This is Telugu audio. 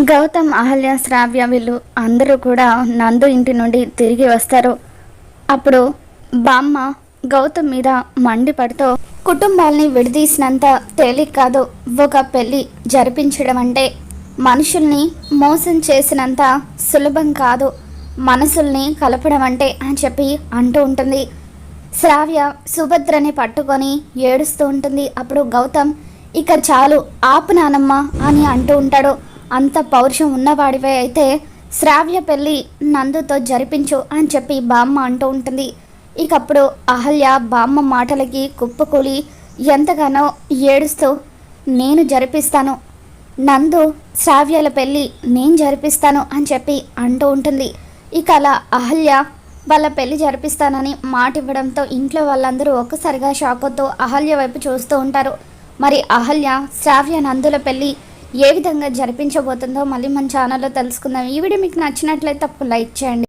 గౌతమ్, అహల్య, శ్రావ్య వీళ్ళు అందరూ కూడా నందు ఇంటి నుండి తిరిగి వస్తారు. అప్పుడు బామ్మ గౌతమ్ మీద మండిపడుతూ, కుటుంబాల్ని విడదీసినంత తేలిక కాదు ఒక పెళ్ళి జరిపించడం అంటే, మనుషుల్ని మోసం చేసినంత సులభం కాదు మనసుల్ని కలపడం అంటే అని చెప్పి అంటూ ఉంటుంది. శ్రావ్య సుభద్రని పట్టుకొని ఏడుస్తూ ఉంటుంది. అప్పుడు గౌతమ్, ఇక చాలు ఆపు నానమ్మ అని అంటూ ఉంటాడు. అంత పౌరుషం ఉన్నవాడివే అయితే శ్రావ్య పెళ్ళి నందుతో జరిపించు అని చెప్పి బామ్మ అంటూ ఉంటుంది. ఇకప్పుడు అహల్య బామ్మ మాటలకి కుప్పకూలి ఎంతగానో ఏడుస్తూ, నేను జరిపిస్తాను, నందు శ్రావ్యాల పెళ్ళి నేను జరిపిస్తాను అని చెప్పి అంటూ ఉంటుంది. ఇక అలా అహల్య వాళ్ళ పెళ్ళి జరిపిస్తానని మాట ఇవ్వడంతో ఇంట్లో వాళ్ళందరూ ఒక్కసారిగా షాక్ అవుతూ అహల్య వైపు చూస్తూ ఉంటారు. మరి అహల్య శ్రావ్య నందుల పెళ్ళి ఏ విధంగా జరిపించబోతుందో మళ్ళీ మన ఛానల్లో తెలుసుకుందాం. ఈ వీడియో మీకు నచ్చినట్లయితే తప్పకుండా లైక్ చేయండి.